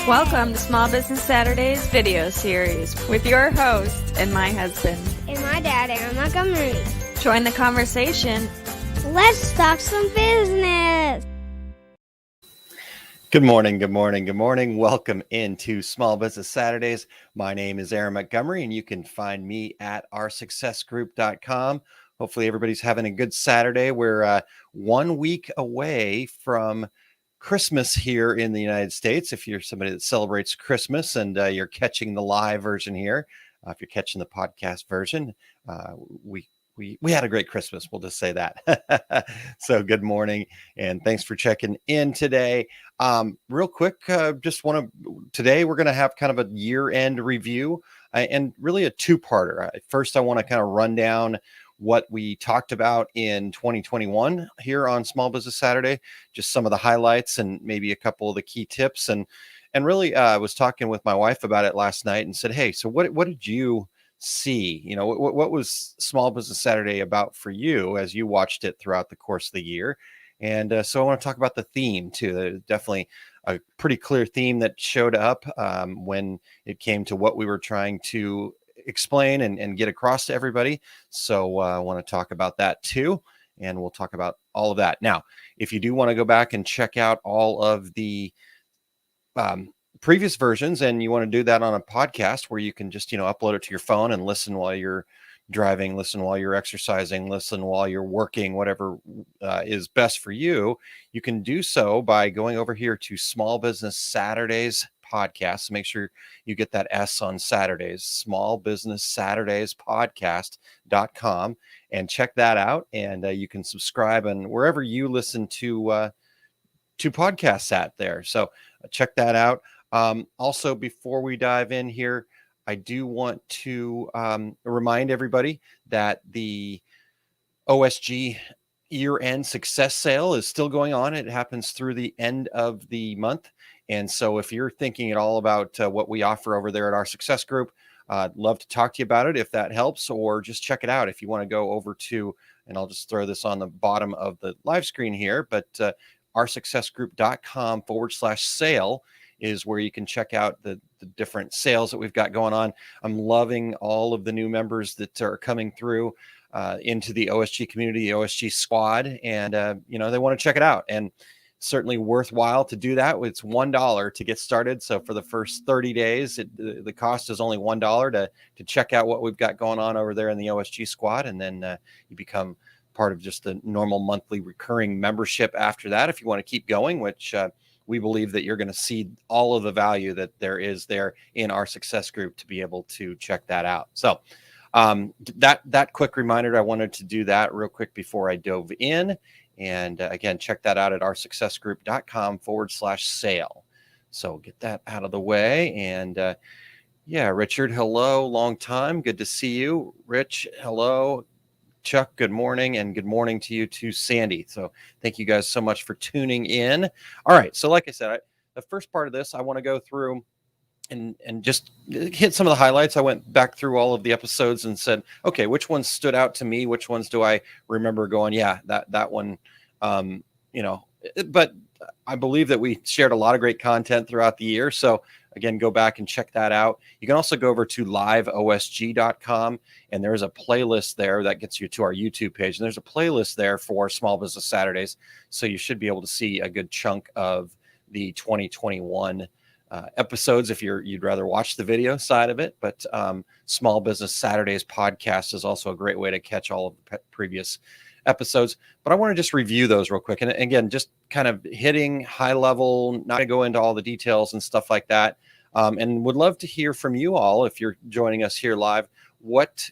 Welcome to Small Business Saturdays video series with your host and my husband. And my dad, Aaron Montgomery. Join the conversation. Let's talk some business. Good morning, good morning, good morning. Welcome into Small Business Saturdays. My name is Aaron Montgomery, and you can find me at oursuccessgroup.com. Hopefully everybody's having a good Saturday. We're 1 week away from Christmas here in the United States. If you're somebody that celebrates Christmas and you're catching the live version here, if you're catching the podcast version, we had a great Christmas. We'll just say that. So good morning and thanks for checking in today. Real quick, today we're going to have kind of a year-end review and really a two-parter. First, I want to kind of run down what we talked about in 2021 here on Small Business Saturday, just some of the highlights and maybe a couple of the key tips. And really, I was talking with my wife about it last night and said, hey, so what did you see? You know, what was Small Business Saturday about for you as you watched it throughout the course of the year? And so I want to talk about the theme too. There's definitely a pretty clear theme that showed up when it came to what we were trying to explain and get across to everybody. So I want to talk about that too. And we'll talk about all of that. Now, if you do want to go back and check out all of the previous versions, and you want to do that on a podcast where you can just, upload it to your phone and listen while you're driving, listen while you're exercising, listen while you're working, whatever is best for you, you can do so by going over here to Small Business Saturdays podcast. Make sure you get that S on Saturdays, Small Business Saturdays podcast.com, and check that out. And you can subscribe and wherever you listen to podcasts at there. So check that out. Also, before we dive in here, I do want to remind everybody that the OSG year-end success sale is still going on. It happens through the end of the month. And so if you're thinking at all about what we offer over there at our success group, I'd love to talk to you about it if that helps, or just check it out if you want to go over to, and I'll just throw this on the bottom of the live screen here, but oursuccessgroup.com/sale is where you can check out the different sales that we've got going on. I'm loving all of the new members that are coming through into the OSG community, the OSG squad, and they want to check it out. And certainly worthwhile to do that. It's $1 to get started. So for the first 30 days, the cost is only $1 to check out what we've got going on over there in the OSG squad. And then you become part of just the normal monthly recurring membership after that, if you want to keep going, which we believe that you're going to see all of the value that there is there in our success group to be able to check that out. So that quick reminder, I wanted to do that real quick before I dove in. And again, check that out at oursuccessgroup.com/sale. So get that out of the way. And Richard, hello, long time. Good to see you. Rich, hello. Chuck, good morning. And good morning to you too, Sandy. So thank you guys so much for tuning in. All right. So like I said, the first part of this, I want to go through and just hit some of the highlights. I went back through all of the episodes and said, okay, which ones stood out to me? Which ones do I remember going, yeah, that one, but I believe that we shared a lot of great content throughout the year. So again, go back and check that out. You can also go over to liveosg.com, and there's a playlist there that gets you to our YouTube page. And there's a playlist there for Small Business Saturdays. So you should be able to see a good chunk of the 2021 episodes if you'd rather watch the video side of it. But Small Business Saturdays podcast is also a great way to catch all of the previous episodes. But I want to just review those real quick. And again, just kind of hitting high level, not going to go into all the details and stuff like that. And would love to hear from you all if you're joining us here live. What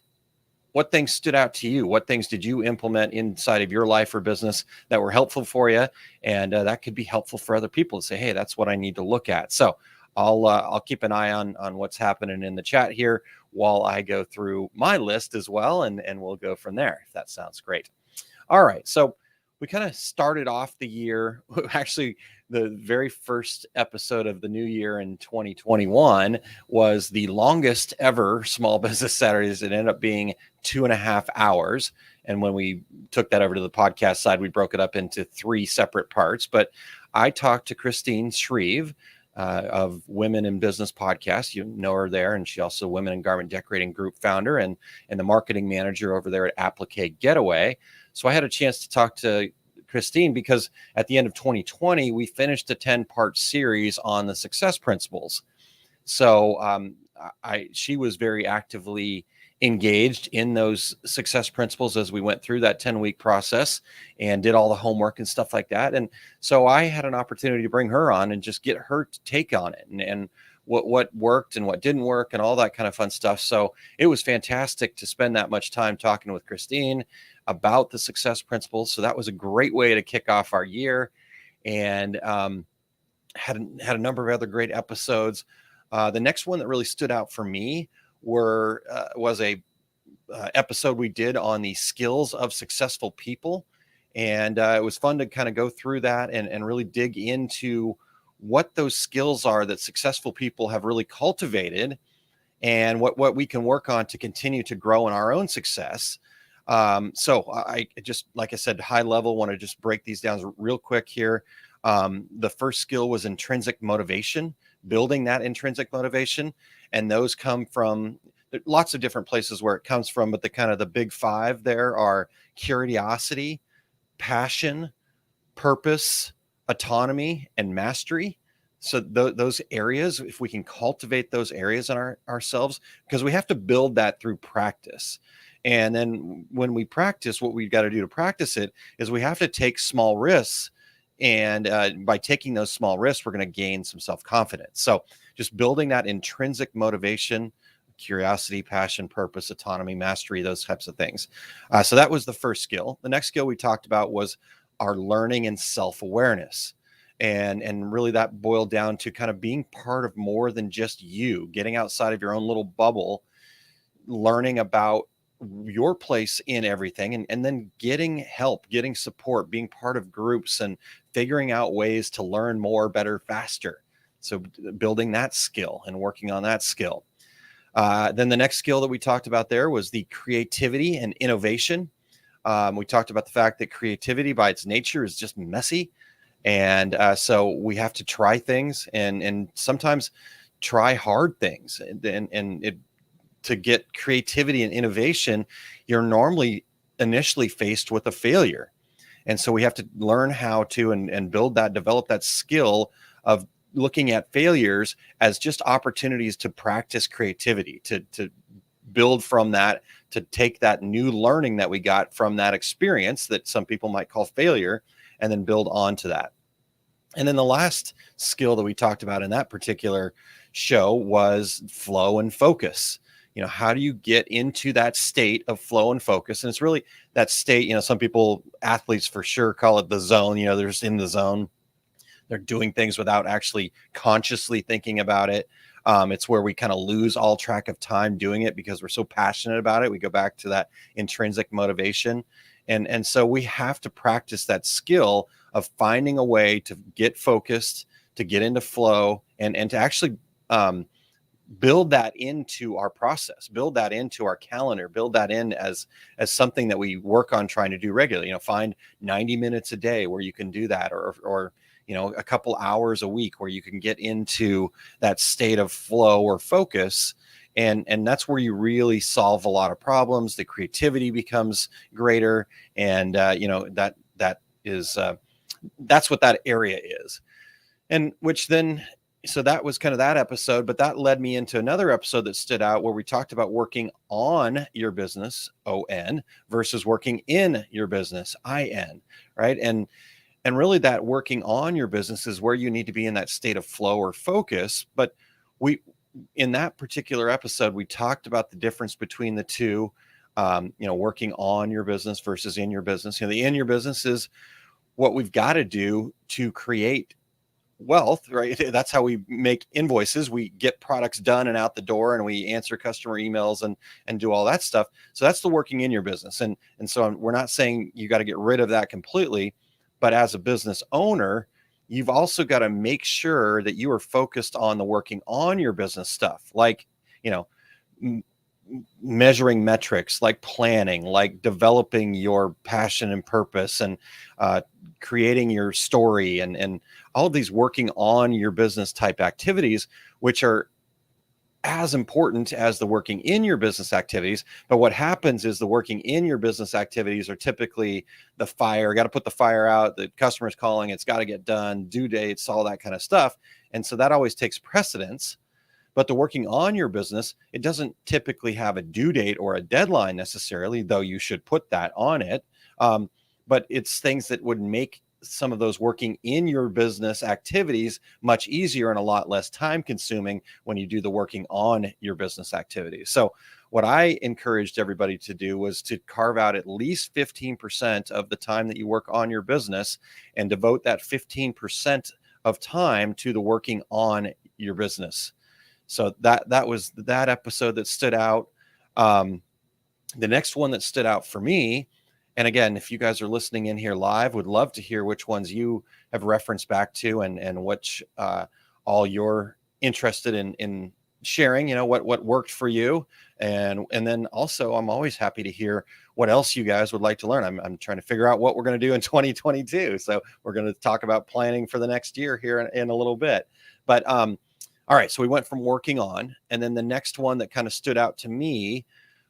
things stood out to you? What things did you implement inside of your life or business that were helpful for you? And that could be helpful for other people to say, hey, that's what I need to look at. So I'll keep an eye on what's happening in the chat here while I go through my list as well. And we'll go from there, if that sounds great. All right. So we kind of started off the year, actually, the very first episode of the new year in 2021 was the longest ever Small Business Saturdays. It ended up being 2.5 hours. And when we took that over to the podcast side, we broke it up into 3 separate parts. But I talked to Christine Shreve of Women in Business podcast. You know her there, and she also Women in Garment Decorating Group founder and the marketing manager over there at Applique Getaway. So I had a chance to talk to Christine because at the end of 2020, we finished a 10-part series on the success principles. So she was very actively engaged in those success principles as we went through that 10-week process and did all the homework and stuff like that. And so I had an opportunity to bring her on and just get her take on it and what worked and what didn't work and all that kind of fun stuff. So it was fantastic to spend that much time talking with Christine about the success principles. So that was a great way to kick off our year, and had a number of other great episodes. The next one that really stood out for me was a episode we did on the skills of successful people. And it was fun to kind of go through that and really dig into what those skills are that successful people have really cultivated and what we can work on to continue to grow in our own success. So I just, like I said, high level, want to just break these down real quick here. The first skill was intrinsic motivation, building that intrinsic motivation. And those come from lots of different places where it comes from, but the big five there are curiosity, passion, purpose, autonomy, and mastery. So those areas, if we can cultivate those areas in ourselves, because we have to build that through practice. And then when we practice, what we've got to do to practice it is we have to take small risks. And by taking those small risks, we're going to gain some self-confidence. So just building that intrinsic motivation, curiosity, passion, purpose, autonomy, mastery, those types of things. So that was the first skill. The next skill we talked about was our learning and self-awareness. And really that boiled down to kind of being part of more than just you, getting outside of your own little bubble, learning about your place in everything, and then getting help, getting support, being part of groups and figuring out ways to learn more, better, faster. So building that skill and working on that skill. Then the next skill that we talked about there was the creativity and innovation. We talked about the fact that creativity by its nature is just messy. And so we have to try things and sometimes try hard things. To get creativity and innovation, you're normally initially faced with a failure. And so we have to learn how to and develop that skill of looking at failures as just opportunities to practice creativity, to build from that, to take that new learning that we got from that experience that some people might call failure, and then build on to that. And then the last skill that we talked about in that particular show was flow and focus. How do you get into that state of flow and focus? And it's really that state, some people, athletes for sure, call it the zone. They're just in the zone. They're doing things without actually consciously thinking about it. It's where we kind of lose all track of time doing it because we're so passionate about it. We go back to that intrinsic motivation. And so we have to practice that skill of finding a way to get focused, to get into flow, and to actually build that into our process, build that into our calendar, build that in as something that we work on trying to do regularly. Find 90 minutes a day where you can do that, or a couple hours a week where you can get into that state of flow or focus. And that's where you really solve a lot of problems. The creativity becomes greater. And, that's what that area is. And so that was kind of that episode, but that led me into another episode that stood out where we talked about working on your business, ON, versus working in your business, IN, right? And really that working on your business is where you need to be in that state of flow or focus. But in that particular episode, we talked about the difference between the two, working on your business versus in your business. The in your business is what we've got to do to create wealth, right? That's how we make invoices. We get products done and out the door, and we answer customer emails and do all that stuff. So that's the working in your business. And so we're not saying you got to get rid of that completely, but as a business owner, you've also got to make sure that you are focused on the working on your business stuff. Like, measuring metrics, like planning, like developing your passion and purpose, and creating your story, and all of these working on your business type activities, which are as important as the working in your business activities. But what happens is the working in your business activities are typically the fire, got to put the fire out, the customer's calling, it's got to get done, due dates, all that kind of stuff. And so that always takes precedence. But the working on your business, it doesn't typically have a due date or a deadline necessarily, though you should put that on it. But it's things that would make some of those working in your business activities much easier and a lot less time consuming when you do the working on your business activities. So what I encouraged everybody to do was to carve out at least 15% of the time that you work on your business and devote that 15% of time to the working on your business. So that was that episode that stood out. The next one that stood out for me, and again, if you guys are listening in here live, would love to hear which ones you have referenced back to, and which all you're interested in sharing. What worked for you, and then also I'm always happy to hear what else you guys would like to learn. I'm trying to figure out what we're going to do in 2022. So we're going to talk about planning for the next year here in a little bit. But all right, so we went from working on, and then the next one that kind of stood out to me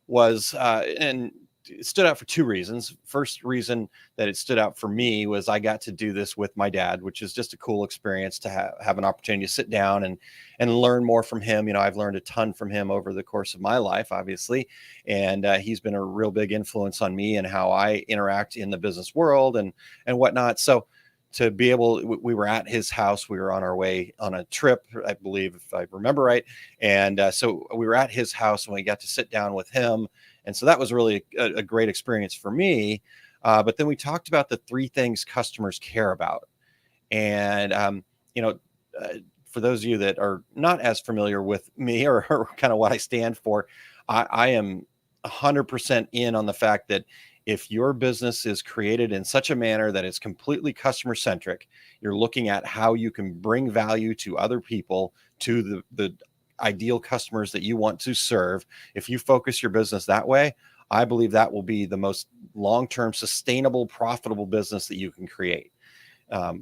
was, and it stood out for two reasons. First reason that it stood out for me was I got to do this with my dad, which is just a cool experience to have an opportunity to sit down and learn more from him. I've learned a ton from him over the course of my life, obviously, and he's been a real big influence on me and how I interact in the business world and whatnot. So to be able, we were at his house, we were on our way on a trip, I believe, if I remember right. And so we were at his house and we got to sit down with him. And so that was really a great experience for me. But then we talked about the three things customers care about. And, for those of you that are not as familiar with me or kind of what I stand for, I am 100% in on the fact that if your business is created in such a manner that it's completely customer centric, you're looking at how you can bring value to other people, to the ideal customers that you want to serve. If you focus your business that way, I believe that will be the most long-term, sustainable, profitable business that you can create. A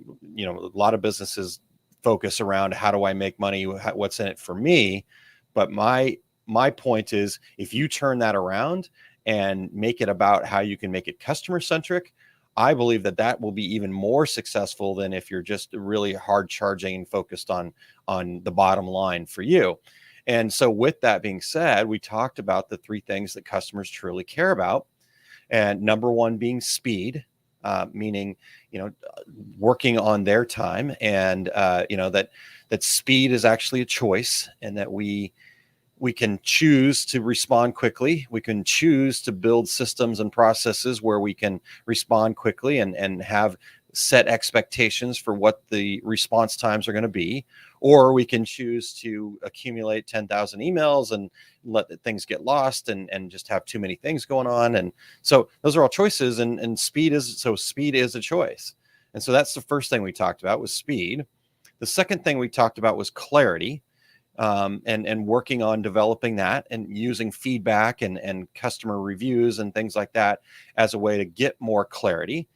lot of businesses focus around how do I make money? What's in it for me? But my point is, if you turn that around and make it about how you can make it customer centric, I believe that will be even more successful than if you're just really hard charging and focused on the bottom line for you. And so with that being said, we talked about the three things that customers truly care about. And number one being speed, meaning, working on their time, and, that speed is actually a choice, and that we can choose to respond quickly. We can choose to build systems and processes where we can respond quickly and have set expectations for what the response times are going to be. Or we can choose to accumulate 10,000 emails and let things get lost and just have too many things going on. And so those are all choices, and speed is a choice. And so that's the first thing we talked about, was speed. The second thing we talked about was clarity. And working on developing that and using feedback and customer reviews and things like that as a way to get more clarity,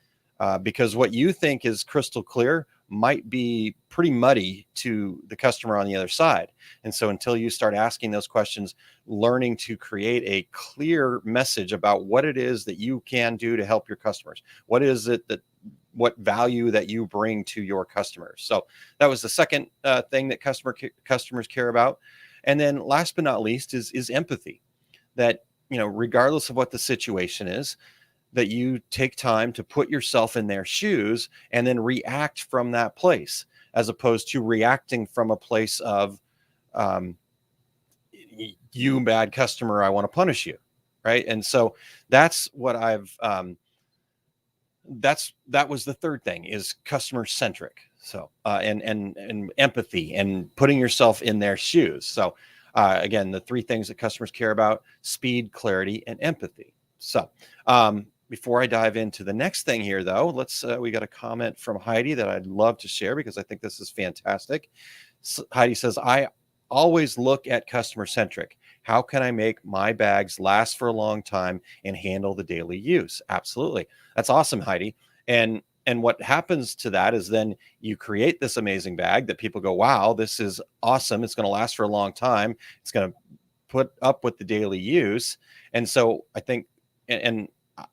because what you think is crystal clear might be pretty muddy to the customer on the other side. And so until you start asking those questions, learning to create a clear message about what it is that you can do to help your customers, what value that you bring to your customers. So that was the second thing that customers care about. And then last but not least is empathy. That, regardless of what the situation is, that you take time to put yourself in their shoes and then react from that place, as opposed to reacting from a place of, you bad customer, I want to punish you. Right. And so that's what that was the third thing, is customer centric. So, and empathy and putting yourself in their shoes. So, again, the three things that customers care about: speed, clarity, and empathy. So, before I dive into the next thing here, though, we got a comment from Heidi that I'd love to share because I think this is fantastic. So Heidi says, I always look at customer centric. how can I make my bags last for a long time and handle the daily use? Absolutely. That's awesome, Heidi. And what happens to that is then you create this amazing bag that people go, wow, this is awesome. It's going to last for a long time. It's going to put up with the daily use. And so I think, and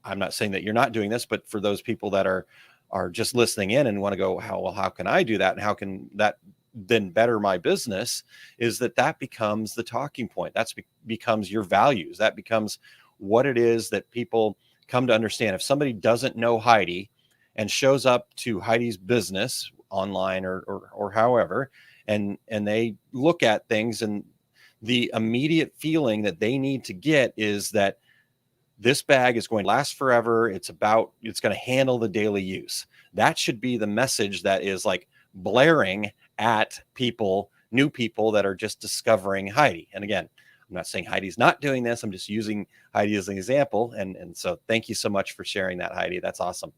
I'm not saying that you're not doing this, but for those people that are just listening in and want to go, how can I do that? And how can that then better my business, is that becomes the talking point. Becomes your values. That becomes what it is that people come to understand. If somebody doesn't know Heidi and shows up to Heidi's business online or however, and they look at things, and the immediate feeling that they need to get is that this bag is going to last forever. It's going to handle the daily use. That should be the message that is like blaring at people, new people that are just discovering Heidi. And again, I'm not saying Heidi's not doing this. I'm just using Heidi as an example. And so thank you so much for sharing that, Heidi. That's awesome.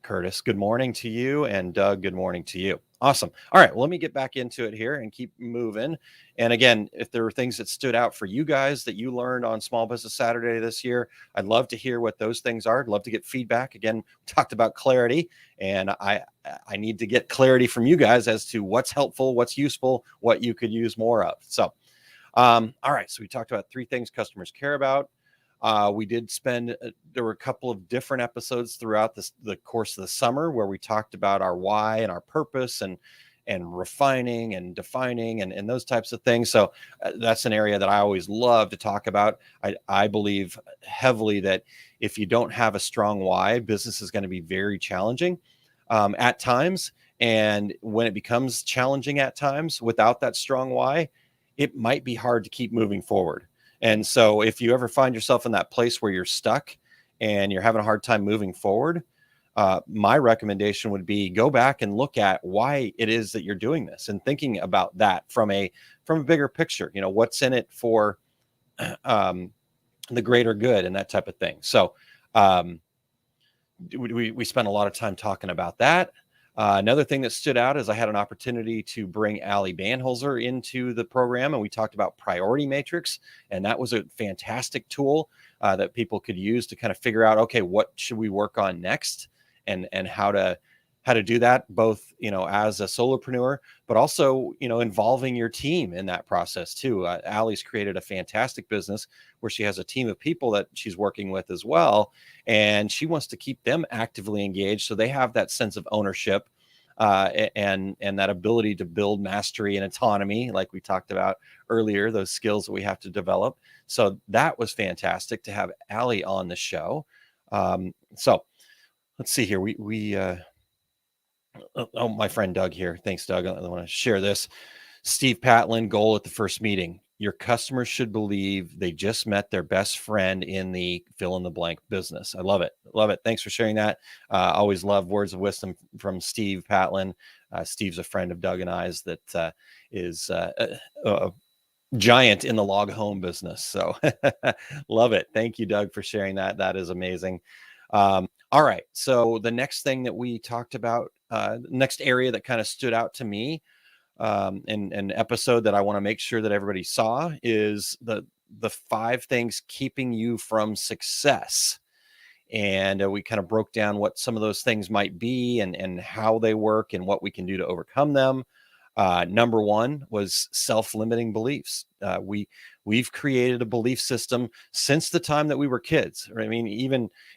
Curtis, good morning to you. And Doug, good morning to you. Awesome. All right. Well, let me get back into it here and keep moving. And again, if there were things that stood out for you guys that you learned on Small Business Saturday this year, I'd love to hear what those things are. I'd love to get feedback. Again, we talked about clarity, and I need to get clarity from you guys as to what's helpful, what's useful, what you could use more of. So, all right. So we talked about 3 things customers care about. We did there were a couple of different episodes throughout the course of the summer where we talked about our why and our purpose and refining and defining and those types of things. So that's an area that I always love to talk about. I believe heavily that if you don't have a strong why, business is going to be very challenging at times. And when it becomes challenging at times without that strong why, it might be hard to keep moving forward. And so if you ever find yourself in that place where you're stuck and you're having a hard time moving forward, my recommendation would be go back and look at why it is that you're doing this and thinking about that from a bigger picture. What's in it for the greater good and that type of thing. So we spent a lot of time talking about that. Another thing that stood out is I had an opportunity to bring Allie Banholzer into the program, and we talked about priority matrix, and that was a fantastic tool that people could use to kind of figure out, okay, what should we work on next, and how to do that, both as a solopreneur, but also involving your team in that process too. Allie's created a fantastic business where she has a team of people that she's working with as well, and she wants to keep them actively engaged so they have that sense of ownership and that ability to build mastery and autonomy, like we talked about earlier, those skills that we have to develop. So that was fantastic to have Allie on the show. So let's see here. My friend Doug here. Thanks, Doug. I want to share this. Steve Patlin, goal at the first meeting. Your customers should believe they just met their best friend in the fill in the blank business. I love it. Love it. Thanks for sharing that. Always love words of wisdom from Steve Patlin. Steve's a friend of Doug and I's that is a giant in the log home business. So love it. Thank you, Doug, for sharing that. That is amazing. All right. So the next thing that we talked about, next area that kind of stood out to me, in an episode that I want to make sure that everybody saw, is the 5 things keeping you from success. And we kind of broke down what some of those things might be and how they work and what we can do to overcome them. Number 1 was self-limiting beliefs. We've created a belief system since the time that we were kids. Right? I mean,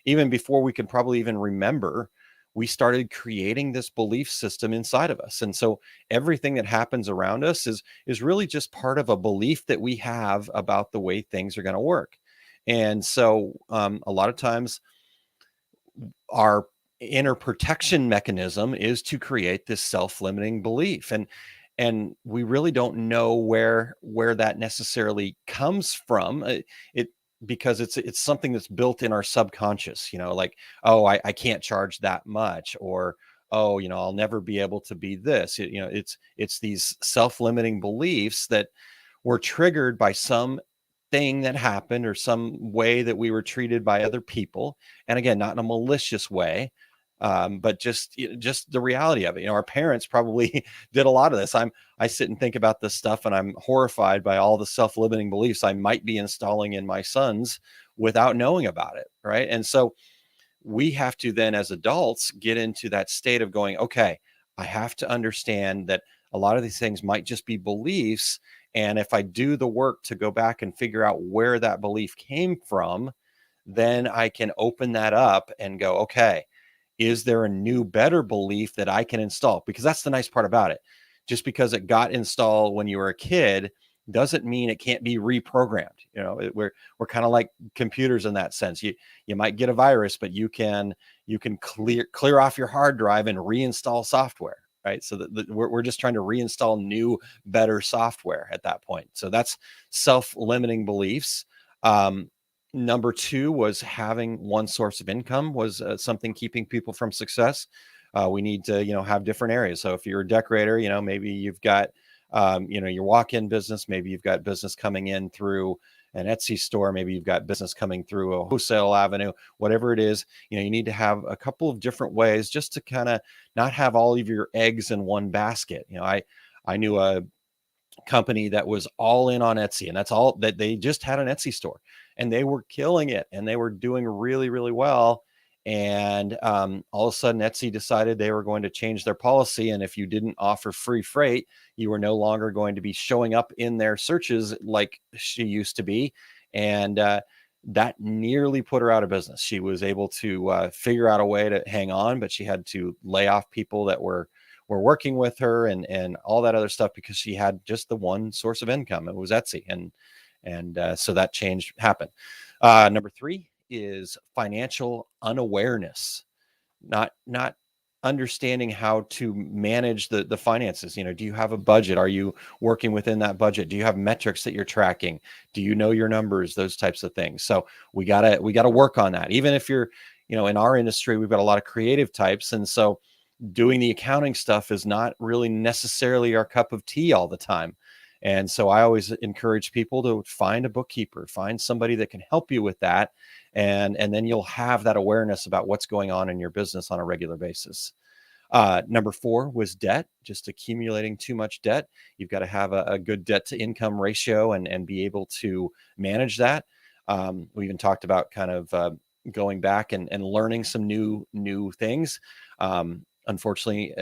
even before we could probably even remember, we started creating this belief system inside of us. And so everything that happens around us is really just part of a belief that we have about the way things are going to work. And so a lot of times our inner protection mechanism is to create this self-limiting belief. And we really don't know where that necessarily comes from. Because it's something that's built in our subconscious, like, oh, I can't charge that much, or, oh, I'll never be able to be this. It's these self-limiting beliefs that were triggered by some thing that happened or some way that we were treated by other people. And again, not in a malicious way, But just the reality of it, our parents probably did a lot of this. I sit and think about this stuff, and I'm horrified by all the self-limiting beliefs I might be installing in my sons without knowing about it, right? And so we have to then, as adults, get into that state of going, okay, I have to understand that a lot of these things might just be beliefs. And if I do the work to go back and figure out where that belief came from, then I can open that up and go, okay, is there a new, better belief that I can install? Because that's the nice part about it. Just because it got installed when you were a kid doesn't mean it can't be reprogrammed. We're kind of like computers in that sense. You might get a virus, but you can clear off your hard drive and reinstall software, right? So that we're just trying to reinstall new, better software at that point. So that's self-limiting beliefs. Number two was having one source of income was something keeping people from success. We need to, have different areas. So if you're a decorator, maybe you've got, your walk-in business, maybe you've got business coming in through an Etsy store, maybe you've got business coming through a wholesale avenue, whatever it is, you need to have a couple of different ways just to kind of not have all of your eggs in one basket. I knew a company that was all in on Etsy, and that's all that they just had an Etsy store, and they were killing it, and they were doing really, really well. And all of a sudden, Etsy decided they were going to change their policy, and if you didn't offer free freight, you were no longer going to be showing up in their searches like she used to be. And that nearly put her out of business. She was able to figure out a way to hang on, but she had to lay off people that were working with her and all that other stuff because she had just the one source of income. It was Etsy. And so that change happened. Number three is financial unawareness, not understanding how to manage the finances. Do you have a budget? Are you working within that budget? Do you have metrics that you're tracking? Do you know your numbers? Those types of things. So we gotta work on that. Even if you're, in our industry, we've got a lot of creative types. And so doing the accounting stuff is not really necessarily our cup of tea all the time. And so I always encourage people to find a bookkeeper, find somebody that can help you with that. And then you'll have that awareness about what's going on in your business on a regular basis. Number four was debt, just accumulating too much debt. You've got to have a good debt to income ratio and be able to manage that. We even talked about kind of going back and learning some new things. Unfortunately,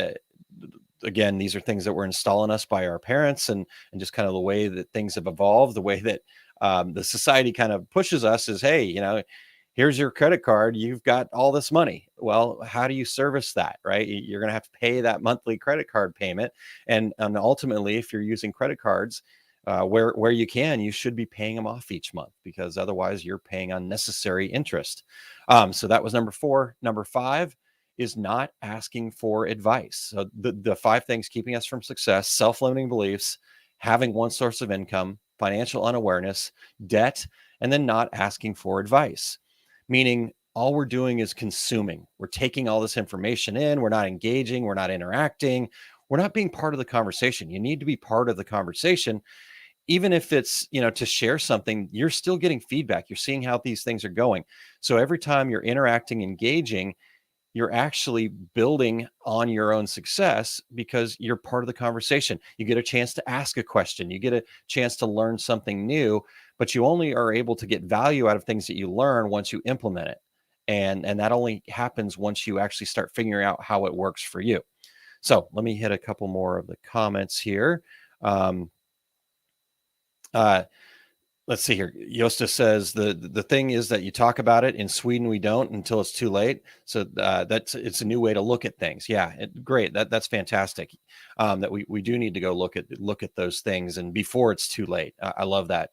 again, these are things that were installed in us by our parents and just kind of the way that things have evolved, the way that the society kind of pushes us is, hey, here's your credit card. You've got all this money. Well, how do you service that, right? You're going to have to pay that monthly credit card payment. And ultimately, if you're using credit cards, where you can, you should be paying them off each month because otherwise you're paying unnecessary interest. So that was number four. Number five is not asking for advice. So the five things keeping us from success: self-limiting beliefs, having one source of income, financial unawareness, debt, and then not asking for advice. Meaning all we're doing is consuming. We're taking all this information in. We're not engaging. We're not interacting. We're not being part of the conversation. You need to be part of the conversation. Even if it's, to share something, you're still getting feedback. You're seeing how these things are going. So every time you're interacting, engaging, you're actually building on your own success because you're part of the conversation. You get a chance to ask a question. You get a chance to learn something new, but you only are able to get value out of things that you learn once you implement it. And that only happens once you actually start figuring out how it works for you. So let me hit a couple more of the comments here. Let's see here. Yosta says the thing is that you talk about it in Sweden. We don't until it's too late. So it's a new way to look at things. Yeah, great. That's fantastic. That we do need to go look at those things and before it's too late. I love that.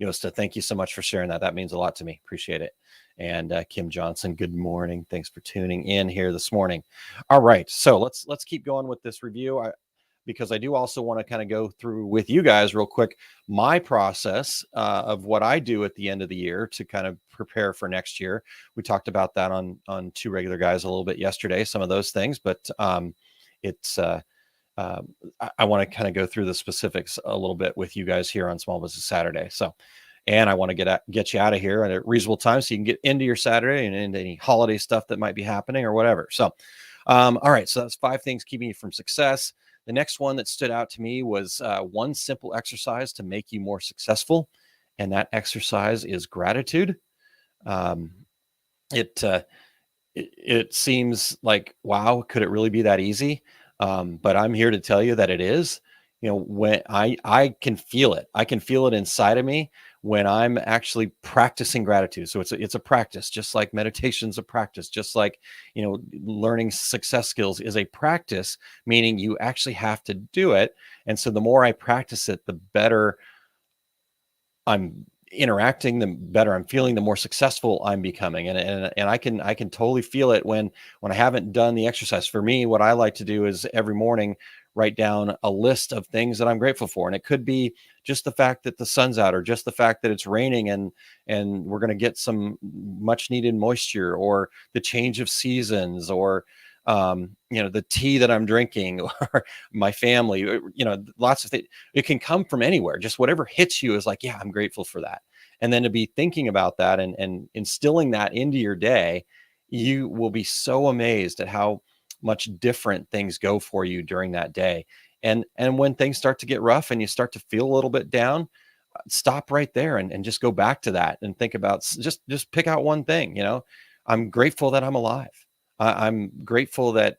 Yosta, thank you so much for sharing that. That means a lot to me. Appreciate it. And Kim Johnson, good morning. Thanks for tuning in here this morning. All right, so let's keep going with this review. Because I do also want to kind of go through with you guys real quick my process of what I do at the end of the year to kind of prepare for next year. We talked about that on Two Regular Guys a little bit yesterday, some of those things, but I want to kind of go through the specifics a little bit with you guys here on Small Business Saturday. So and I want to get you out of here at a reasonable time so you can get into your Saturday and into any holiday stuff that might be happening or whatever. So, all right. So that's 5 things keeping you from success. The next one that stood out to me was one simple exercise to make you more successful. And that exercise is gratitude. Um, it, uh, it seems like, wow, could it really be that easy? But I'm here to tell you that it is. When I can feel it, I can feel it inside of me when I'm actually practicing gratitude. So it's a practice, just like meditation's a practice, just like, learning success skills is a practice, meaning you actually have to do it. And so the more I practice it, the better I'm interacting, the better I'm feeling, the more successful I'm becoming. And I can totally feel it when I haven't done the exercise. For me, what I like to do is every morning write down a list of things that I'm grateful for. And it could be just the fact that the sun's out, or just the fact that it's raining and we're going to get some much needed moisture, or the change of seasons, or the tea that I'm drinking, or my family, lots of things. It can come from anywhere. Just whatever hits you is like, yeah, I'm grateful for that. And then to be thinking about that and instilling that into your day, you will be so amazed at how much different things go for you during that day. And when things start to get rough and you start to feel a little bit down, stop right there and just go back to that and think about, just pick out one thing. I'm grateful that I'm alive. I'm grateful that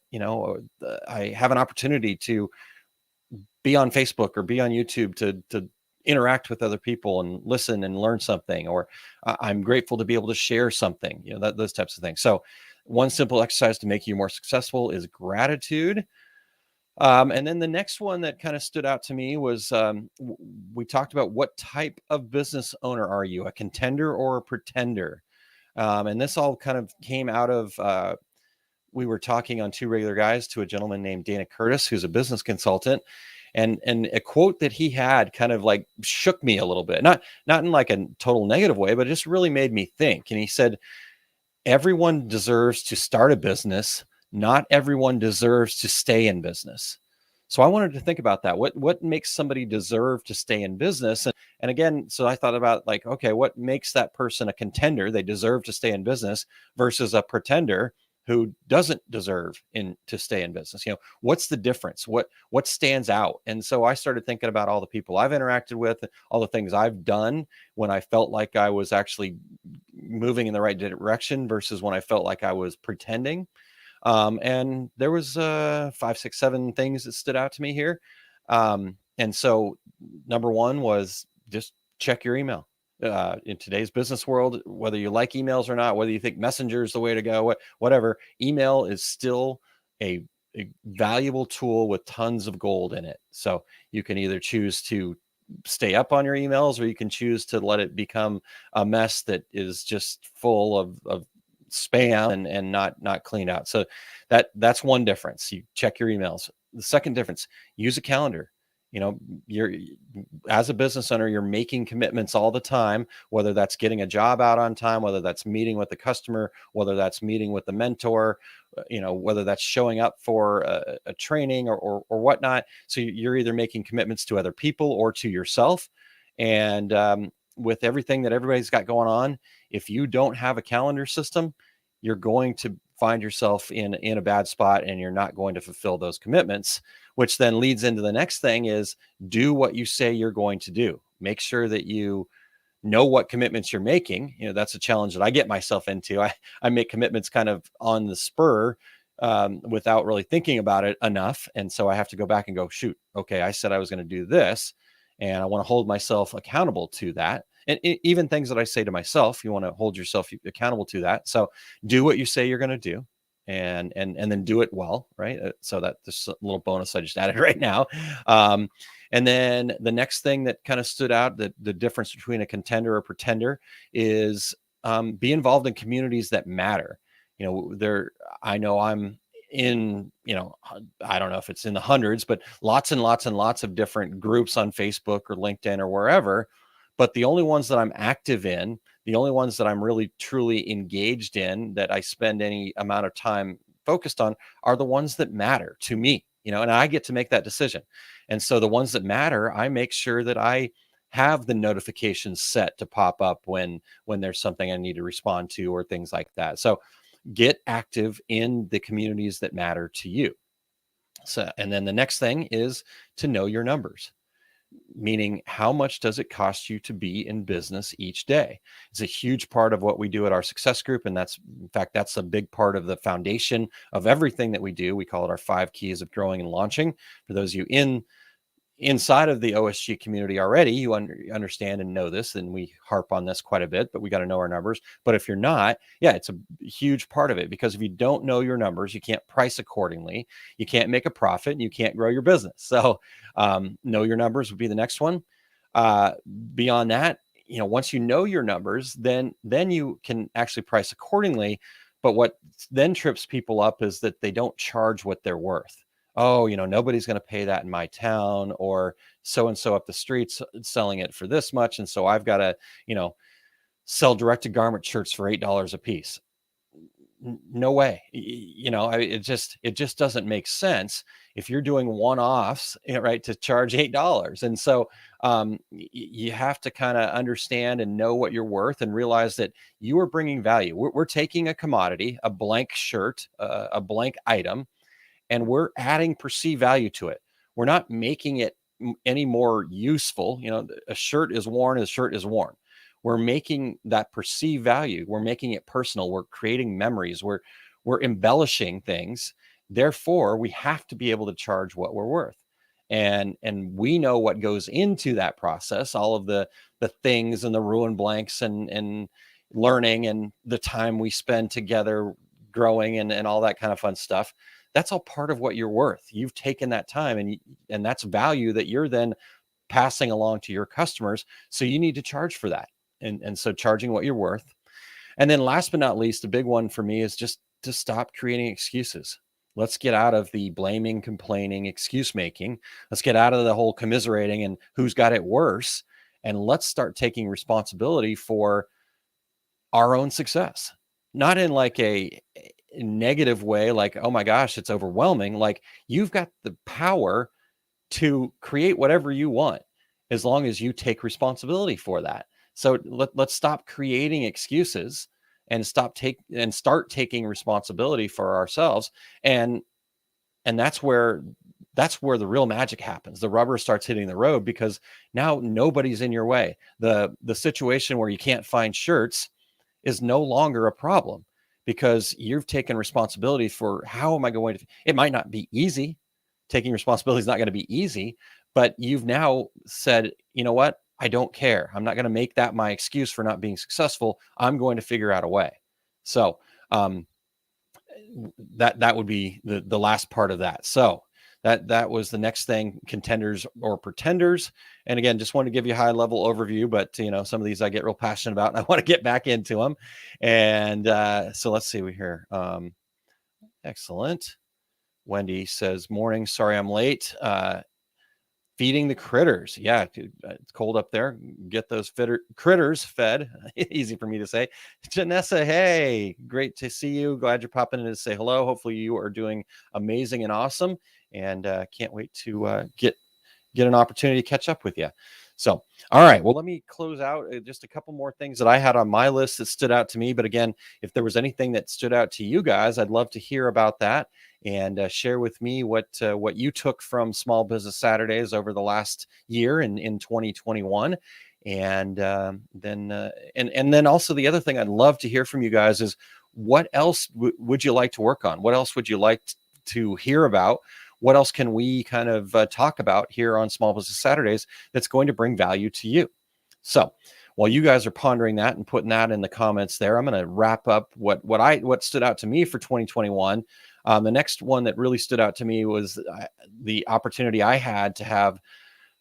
I have an opportunity to be on Facebook or be on YouTube to interact with other people and listen and learn something, or I'm grateful to be able to share something, those types of things. So one simple exercise to make you more successful is gratitude. And then the next one that kind of stood out to me was, we talked about, what type of business owner are you, a contender or a pretender? And this all kind of came out of, we were talking on Two Regular Guys to a gentleman named Dana Curtis, who's a business consultant. And a quote that he had kind of like shook me a little bit, not in like a total negative way, but it just really made me think. And he said, everyone deserves to start a business. Not everyone deserves to stay in business. So I wanted to think about that. What makes somebody deserve to stay in business? And again, so I thought about, like, okay, what makes that person a contender? They deserve to stay in business, versus a pretender who doesn't deserve to stay in business. What's the difference? What stands out? And so I started thinking about all the people I've interacted with, all the things I've done when I felt like I was actually moving in the right direction versus when I felt like I was pretending. And there was 5, 6, 7 things that stood out to me here. And so number one was just check your email. In today's business world, whether you like emails or not, whether you think Messenger is the way to go, whatever, email is still a valuable tool with tons of gold in it. So you can either choose to stay up on your emails, or you can choose to let it become a mess that is just full of spam and not cleaned out. So that's one difference. You check your emails. The second difference, use a calendar. You're, as a business owner, you're making commitments all the time, whether that's getting a job out on time, whether that's meeting with the customer, whether that's meeting with the mentor, whether that's showing up for a training or whatnot. So you're either making commitments to other people or to yourself. And with everything that everybody's got going on, if you don't have a calendar system, you're going to find yourself in a bad spot, and you're not going to fulfill those commitments, which then leads into the next thing is, do what you say you're going to do. Make sure that you know what commitments you're making. That's a challenge that I get myself into. I make commitments kind of on the spur, without really thinking about it enough. And so I have to go back and go, shoot, okay, I said I was going to do this, and I want to hold myself accountable to that. And even things that I say to myself, you want to hold yourself accountable to that. So do what you say you're going to do, and then do it well, right? So that this a little bonus I just added right now. And then the next thing that kind of stood out, the difference between a contender or pretender, is be involved in communities that matter. I know I'm in, I don't know if it's in the hundreds, but lots and lots and lots of different groups on Facebook or LinkedIn or wherever. But the only ones that I'm active in, the only ones that I'm really truly engaged in, that I spend any amount of time focused on, are the ones that matter to me, and I get to make that decision. And so the ones that matter, I make sure that I have the notifications set to pop up when there's something I need to respond to or things like that. So get active in the communities that matter to you. So, and then the next thing is to know your numbers, meaning how much does it cost you to be in business each day? It's a huge part of what we do at our success group. And that's a big part of the foundation of everything that we do. We call it our 5 keys of growing and launching. For those of you inside of the OSG community already, you understand and know this, and we harp on this quite a bit, but we got to know our numbers. But if you're not, yeah, it's a huge part of it, because if you don't know your numbers, you can't price accordingly, you can't make a profit, and you can't grow your business. So know your numbers would be the next one. Beyond that, once you know your numbers, then you can actually price accordingly. But what then trips people up is that they don't charge what they're worth. Oh, nobody's going to pay that in my town, or so-and-so up the street's selling it for this much. And so I've got to, sell direct-to-garment shirts for $8 a piece. No way. It just doesn't make sense if you're doing one-offs, right, to charge $8. And so you have to kind of understand and know what you're worth, and realize that you are bringing value. We're taking a commodity, a blank shirt, a blank item, and we're adding perceived value to it. We're not making it any more useful. A shirt is worn, a shirt is worn. We're making that perceived value. We're making it personal. We're creating memories. We're embellishing things. Therefore, we have to be able to charge what we're worth. And we know what goes into that process, all of the things and the ruin blanks and learning and the time we spend together growing and all that kind of fun stuff. That's all part of what you're worth. You've taken that time, and that's value that you're then passing along to your customers. So you need to charge for that. And so charging what you're worth. And then last but not least, the big one for me is just to stop creating excuses. Let's get out of the blaming, complaining, excuse making. Let's get out of the whole commiserating and who's got it worse. And let's start taking responsibility for our own success. Not in like a negative way, like, oh my gosh, it's overwhelming. Like, you've got the power to create whatever you want, as long as you take responsibility for that. So let's stop creating excuses and start taking responsibility for ourselves. And that's where the real magic happens. The rubber starts hitting the road, because now nobody's in your way. The situation where you can't find shirts is no longer a problem, because you've taken responsibility for how am I going to, it might not be easy. Taking responsibility is not going to be easy, but you've now said, you know what? I don't care. I'm not going to make that my excuse for not being successful. I'm going to figure out a way. So that would be the last part of that. So that was the next thing, contenders or pretenders. And again, just want to give you a high level overview, but some of these I get real passionate about, and I want to get back into them. And so let's see here. Excellent. Wendy says, morning. Sorry, I'm late. Feeding the critters. Yeah, it's cold up there. Get those critters fed. Easy for me to say. Janessa, hey, great to see you. Glad you're popping in to say hello. Hopefully you are doing amazing and awesome, and can't wait to get an opportunity to catch up with you. So, all right, well, let me close out just a couple more things that I had on my list that stood out to me. But again, if there was anything that stood out to you guys, I'd love to hear about that, and share with me what you took from Small Business Saturdays over the last year in 2021. And then also the other thing I'd love to hear from you guys is, what else would you like to work on? What else would you like to hear about? What else can we kind of talk about here on Small Business Saturdays that's going to bring value to you? So while you guys are pondering that and putting that in the comments there, I'm going to wrap up what stood out to me for 2021. The next one that really stood out to me was the opportunity I had to have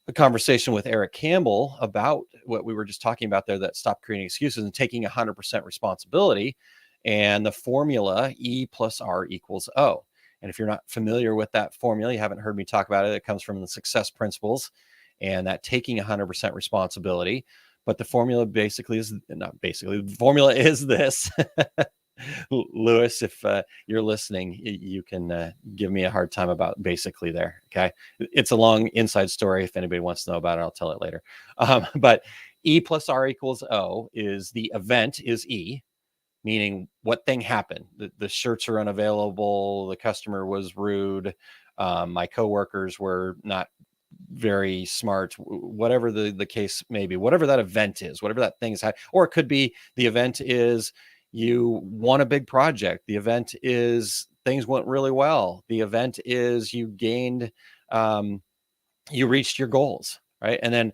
a conversation with Eric Campbell about what we were just talking about there, that stop creating excuses and taking 100% responsibility, and the formula E plus R equals O. And if you're not familiar with that formula, you haven't heard me talk about it, it comes from the success principles and that taking 100% responsibility. But the formula the formula is this. Lewis, if you're listening, you can give me a hard time about basically there. Okay. It's a long inside story. If anybody wants to know about it, I'll tell it later. But E plus R equals O is the event is E, meaning what thing happened. The shirts are unavailable. The customer was rude. My coworkers were not very smart, whatever the case may be, whatever that event is, whatever that thing is, or it could be the event is you won a big project. The event is things went really well. The event is you gained, you reached your goals, right? And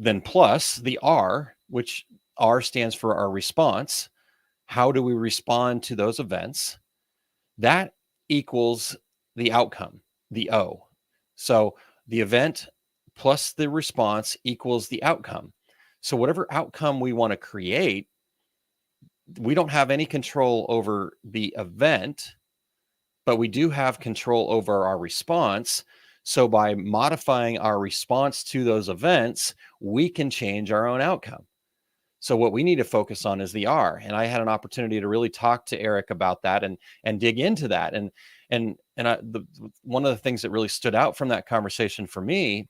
then plus the R, which R stands for our response. How do we respond to those events? That equals the outcome, the O. So the event plus the response equals the outcome. So whatever outcome we want to create, we don't have any control over the event, but we do have control over our response. So by modifying our response to those events, we can change our own outcome. So what we need to focus on is the R. And I had an opportunity to really talk to Eric about that and dig into that. One of the things that really stood out from that conversation for me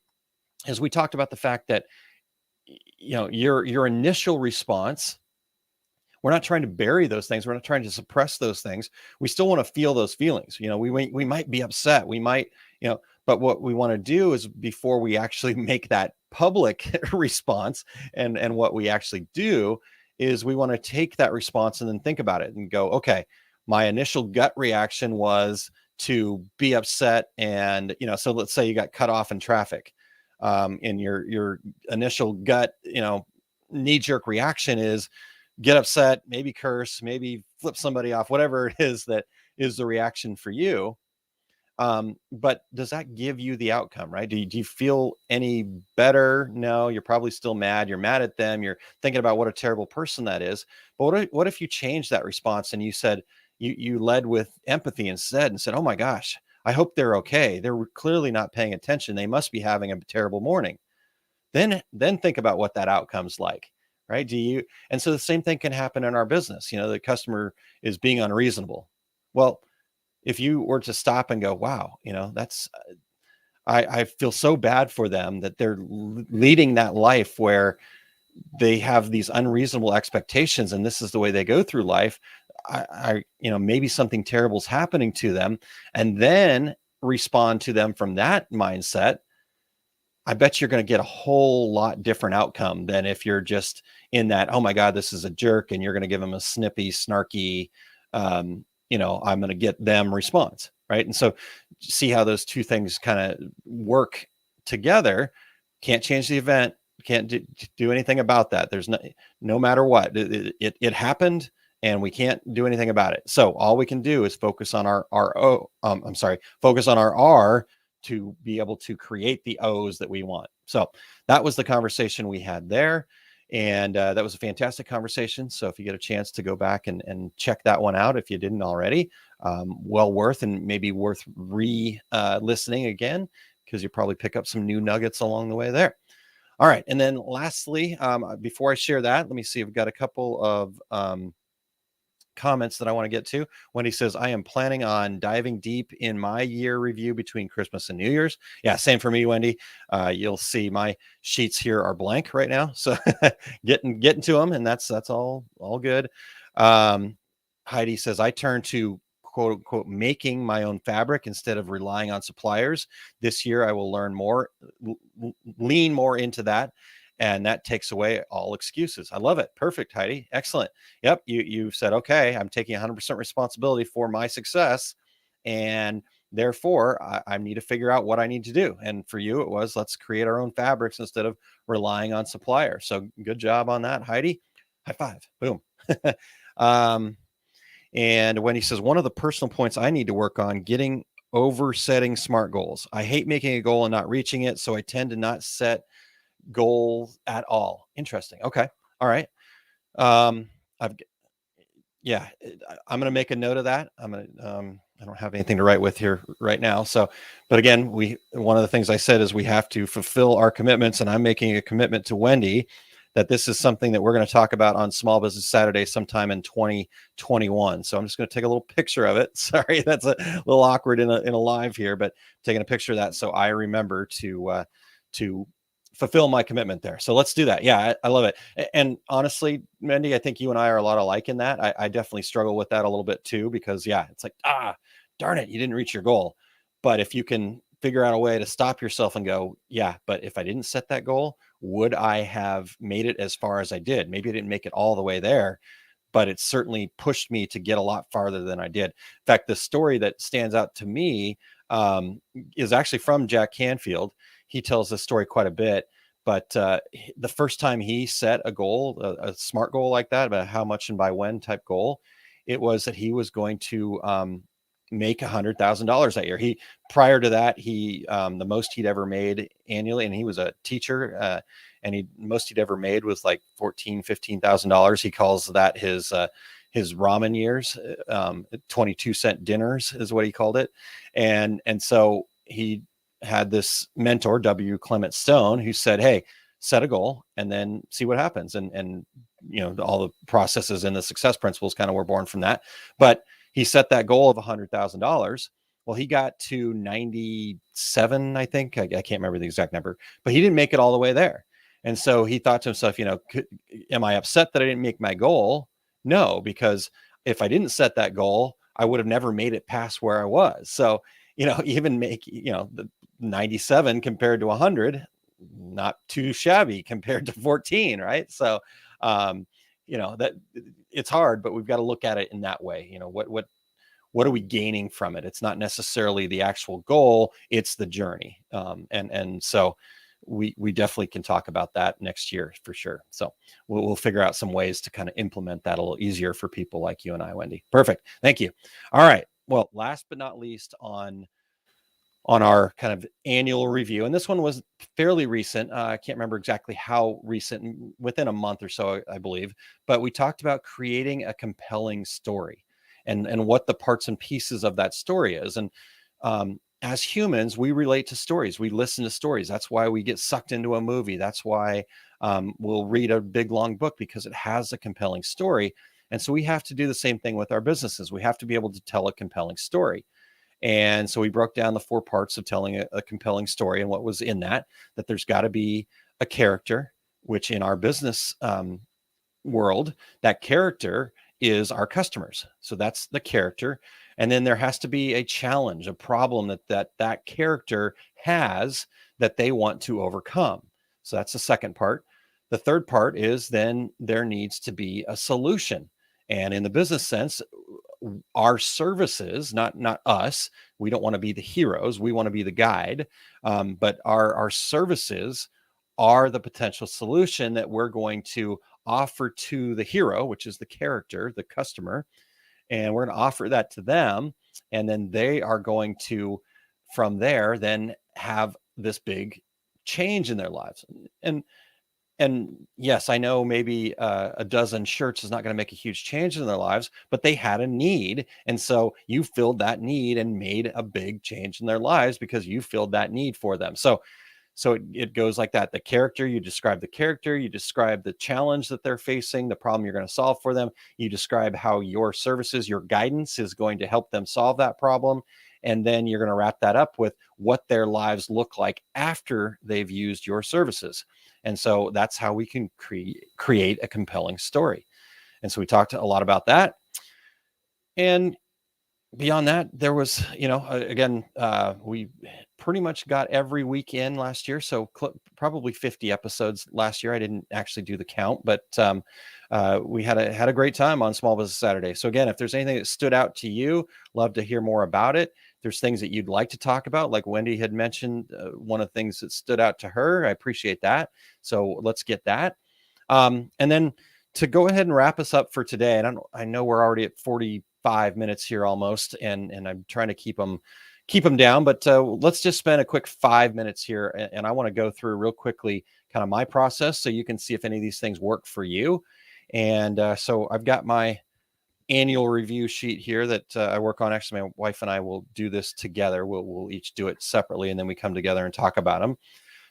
is we talked about the fact that, your initial response, we're not trying to bury those things. We're not trying to suppress those things. We still want to feel those feelings. We might be upset. We might, but what we want to do is before we actually make that public response and what we actually do is we want to take that response and then think about it and go, okay, my initial gut reaction was to be upset. And, so let's say you got cut off in traffic, and your initial gut, knee-jerk reaction is get upset, maybe curse, maybe flip somebody off, whatever it is that is the reaction for you. But does that give you the outcome, right? Do you feel any better? No, you're probably still mad. You're mad at them. You're thinking about what a terrible person that is. But what if you change that response and you said, you led with empathy and said, oh my gosh, I hope they're okay. They're clearly not paying attention. They must be having a terrible morning. Then think about what that outcome's like, right? And so the same thing can happen in our business. The customer is being unreasonable. Well, if you were to stop and go, wow, that's, I feel so bad for them that they're leading that life where they have these unreasonable expectations and this is the way they go through life. Maybe something terrible is happening to them, and then respond to them from that mindset. I bet you're going to get a whole lot different outcome than if you're just in that, oh my God, this is a jerk. And you're going to give them a snippy, snarky, I'm going to get them response. Right. And so see how those two things kind of work together. Can't change the event. Can't do anything about that. There's no matter what it happened and we can't do anything about it. So all we can do is focus on focus on our R to be able to create the O's that we want. So that was the conversation we had there. And that was a fantastic conversation. So if you get a chance to go back and check that one out, if you didn't already, well worth and maybe worth listening again, because you probably pick up some new nuggets along the way there. All right. And then lastly, before I share that, let me see. I've got a couple of comments that I want to get to. Wendy says, I am planning on diving deep in my year review between Christmas and New Year's. Yeah, same for me, Wendy. You'll see my sheets here are blank right now. So getting to them, and that's all good. Heidi says, I turn to quote unquote making my own fabric instead of relying on suppliers. This year I will lean more into that. And that takes away all excuses. I love it. Perfect, Heidi. Excellent. Yep. You said, okay, I'm taking 100% responsibility for my success. And therefore I need to figure out what I need to do. And for you, it was, let's create our own fabrics instead of relying on suppliers. So good job on that, Heidi. High five. Boom. And Wendy says, one of the personal points I need to work on getting over setting SMART goals. I hate making a goal and not reaching it. So I tend to not set goals at all. Interesting. Okay. All right. I'm going to make a note of that. I don't have anything to write with here right now. So, but again, one of the things I said is we have to fulfill our commitments, and I'm making a commitment to Wendy that this is something that we're going to talk about on Small Business Saturday sometime in 2021. So I'm just going to take a little picture of it. Sorry, that's a little awkward in a live here, but taking a picture of that so I remember to fulfill my commitment there. So let's do that. Yeah, I love it. And honestly, Mandy, I think you and I are a lot alike in that. I definitely struggle with that a little bit too, because yeah, it's like, darn it, you didn't reach your goal. But if you can figure out a way to stop yourself and go, yeah, but if I didn't set that goal, would I have made it as far as I did? Maybe I didn't make it all the way there, but it certainly pushed me to get a lot farther than I did. In fact, the story that stands out to me is actually from Jack Canfield. He tells this story quite a bit, but the first time he set a goal, a SMART goal like that, about how much and by when type goal, it was that he was going to make $100,000 that year. Prior to that, the most he'd ever made annually, and he was a teacher, and most he'd ever made was like $15,000. He calls that his ramen years, 22-cent dinners is what he called it. And so he had this mentor, W. Clement Stone, who said, hey, set a goal and then see what happens. And all the processes and the success principles kind of were born from that. But he set that goal of $100,000. Well, he got to 97, I think. I can't remember the exact number, but he didn't make it all the way there. And so he thought to himself, am I upset that I didn't make my goal? No, because if I didn't set that goal, I would have never made it past where I was. So, even make, the 97 compared to 100, not too shabby compared to 14, right? So, that it's hard, but we've got to look at it in that way. What are we gaining from it? It's not necessarily the actual goal, it's the journey. And so we definitely can talk about that next year for sure. So we'll figure out some ways to kind of implement that a little easier for people like you and I, Wendy. Perfect. Thank you. All right. Well, last but not least on our kind of annual review, and this one was fairly recent. I can't remember exactly how recent, within a month or so, I believe, but we talked about creating a compelling story and what the parts and pieces of that story is. And as humans, we relate to stories. We listen to stories. That's why we get sucked into a movie. That's why we'll read a big, long book, because it has a compelling story. And so we have to do the same thing with our businesses. We have to be able to tell a compelling story. And so we broke down the 4 parts of telling a compelling story, and what was in that there's got to be a character, which in our business world, that character is our customers. So that's the character. And then there has to be a challenge, a problem that character has that they want to overcome. So that's the second part. The third part is then there needs to be a solution. And in the business sense, our services, not us, we don't want to be the heroes, we want to be the guide, but our services are the potential solution that we're going to offer to the hero, which is the character, the customer, and we're going to offer that to them, and then they are going to, from there, then have this big change in their lives. And yes, I know maybe a dozen shirts is not going to make a huge change in their lives, but they had a need. And so you filled that need and made a big change in their lives because you filled that need for them. So it goes like that. The character, you describe the character, you describe the challenge that they're facing, the problem you're going to solve for them. You describe how your services, your guidance is going to help them solve that problem. And then you're going to wrap that up with what their lives look like after they've used your services. And so that's how we can create a compelling story. And so we talked a lot about that. And beyond that, there was, again, we pretty much got every week in last year. So probably 50 episodes last year. I didn't actually do the count, but we had a great time on Small Business Saturday. So again, if there's anything that stood out to you, love to hear more about it. There's things that you'd like to talk about, like Wendy had mentioned, one of the things that stood out to her. I appreciate that. So let's get that. And then to go ahead and wrap us up for today, and I know we're already at 45 minutes here almost, and I'm trying to keep them down, but let's just spend a quick 5 minutes here. And I want to go through real quickly kind of my process so you can see if any of these things work for you. And so I've got my annual review sheet here that I work on. Actually, my wife and I will do this together. We'll each do it separately, and then we come together and talk about them.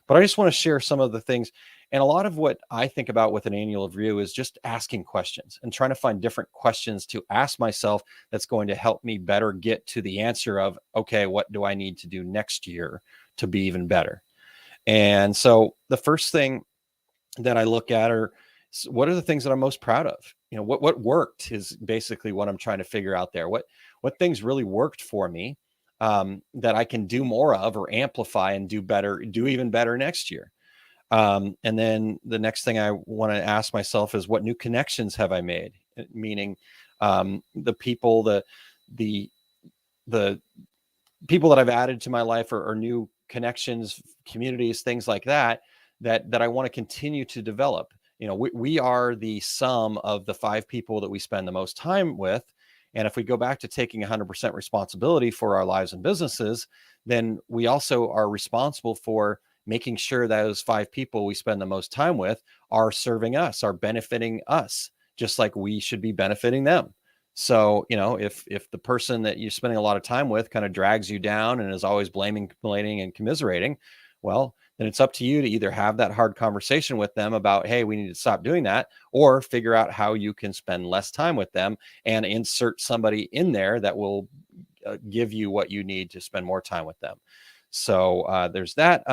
But I just want to share some of the things. And a lot of what I think about with an annual review is just asking questions and trying to find different questions to ask myself that's going to help me better get to the answer of, okay, what do I need to do next year to be even better? And so the first thing that I look at are, what are the things that I'm most proud of? What worked is basically what I'm trying to figure out there. What things really worked for me, that I can do more of or amplify and do even better next year. And then the next thing I want to ask myself is, what new connections have I made? Meaning, the people, the people that I've added to my life, or new connections, communities, things like that, that I want to continue to develop. We are the sum of the 5 people that we spend the most time with. And if we go back to taking 100% responsibility for our lives and businesses, then we also are responsible for making sure that those 5 people we spend the most time with are serving us, are benefiting us, just like we should be benefiting them. So, if the person that you're spending a lot of time with kind of drags you down and is always blaming, complaining, and commiserating, well, then it's up to you to either have that hard conversation with them about, hey, we need to stop doing that, or figure out how you can spend less time with them and insert somebody in there that will give you what you need to spend more time with them. So there's that.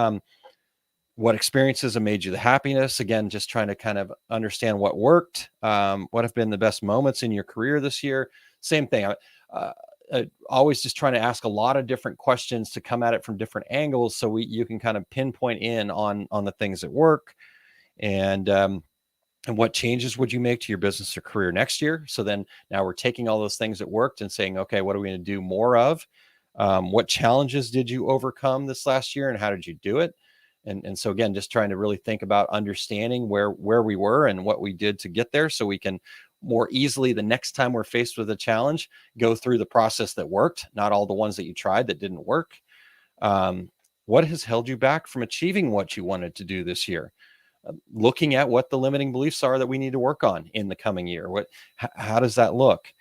What experiences have made you the happiness? Again, just trying to kind of understand what worked. What have been the best moments in your career this year? Same thing. Always just trying to ask a lot of different questions to come at it from different angles, so you can kind of pinpoint in on the things that work. And what changes would you make to your business or career next year? So then now we're taking all those things that worked and saying, okay, what are we going to do more of? What challenges did you overcome this last year, and how did you do it? And so again, just trying to really think about understanding where we were and what we did to get there, so we can more easily, the next time we're faced with a challenge, go through the process that worked, not all the ones that you tried that didn't work. What has held you back from achieving what you wanted to do this year? Looking at what the limiting beliefs are that we need to work on in the coming year. How does that look?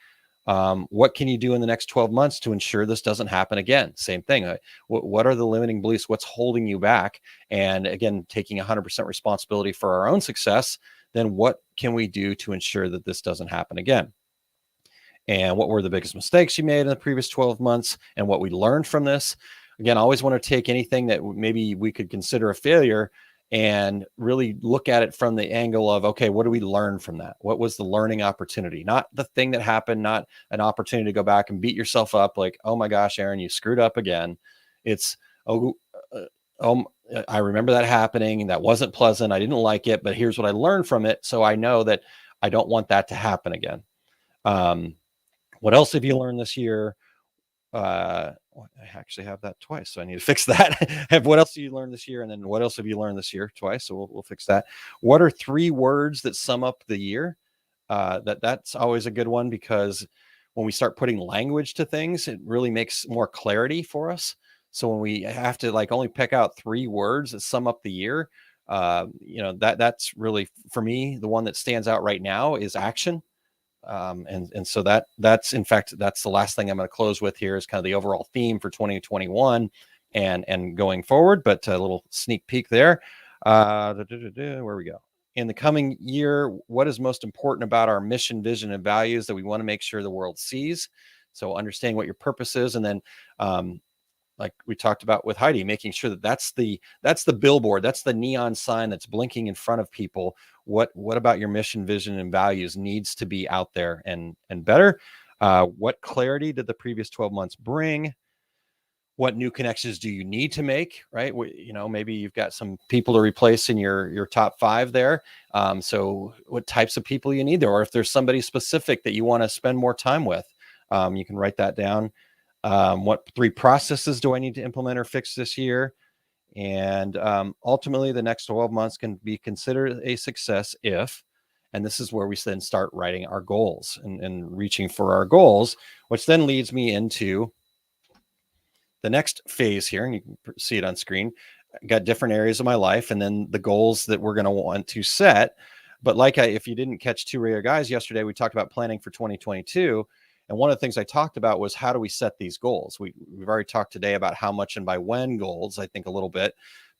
What can you do in the next 12 months to ensure this doesn't happen again? Same thing. What are the limiting beliefs? What's holding you back? And again, taking 100% responsibility for our own success, then what can we do to ensure that this doesn't happen again? And what were the biggest mistakes you made in the previous 12 months, and what we learned from this? Again, I always want to take anything that maybe we could consider a failure and really look at it from the angle of, okay, what do we learn from that? What was the learning opportunity? Not the thing that happened, not an opportunity to go back and beat yourself up like, oh my gosh, Aaron, you screwed up again. It's, I remember that happening, and that wasn't pleasant. I didn't like it, but here's what I learned from it. So I know that I don't want that to happen again. What else have you learned this year? I actually have that twice, so I need to fix that. What else have you learned this year? And then what else have you learned this year? Twice. So we'll fix that. What are 3 words that sum up the year? That's always a good one, because when we start putting language to things, it really makes more clarity for us. So when we have to only pick out 3 words that sum up the year, that's really, for me, the one that stands out right now is action. And so that's the last thing I'm going to close with here, is kind of the overall theme for 2021 and going forward, but a little sneak peek there. Where we go. In the coming year, what is most important about our mission, vision, and values that we want to make sure the world sees? So understanding what your purpose is, and then like we talked about with Heidi, making sure that that's the billboard, that's the neon sign that's blinking in front of people. What about your mission, vision, and values needs to be out there and better? What clarity did the previous 12 months bring? What new connections do you need to make, right? Maybe you've got some people to replace in your top 5 there. So what types of people you need there, or if there's somebody specific that you want to spend more time with, you can write that down. What 3 processes do I need to implement or fix this year? And ultimately, the next 12 months can be considered a success if, and this is where we then start writing our goals and reaching for our goals, which then leads me into the next phase here. And you can see it on screen. I got different areas of my life, and then the goals that we're going to want to set. But if you didn't catch 2 Regular Guys yesterday, we talked about planning for 2022. And one of the things I talked about was, how do we set these goals? We've already talked today about how much and by when goals, I think, a little bit,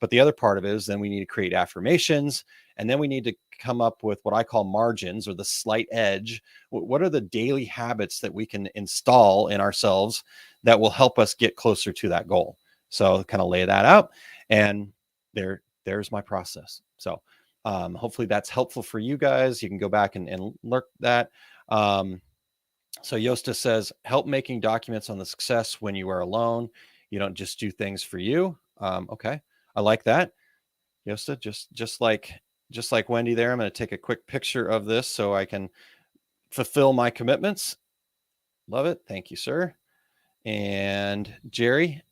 But the other part of it is then we need to create affirmations, and then we need to come up with what I call margins, or the slight edge. What are the daily habits that we can install in ourselves that will help us get closer to that goal? So kind of lay that out, and there's my process. So hopefully that's helpful for you guys. You can go back and look that. So Yosta says, help making documents on the success when you are alone. You don't just do things for you. Okay, I like that, Yosta. Just like Wendy there, I'm going to take a quick picture of this so I can fulfill my commitments. Love it. Thank you, sir. And Jerry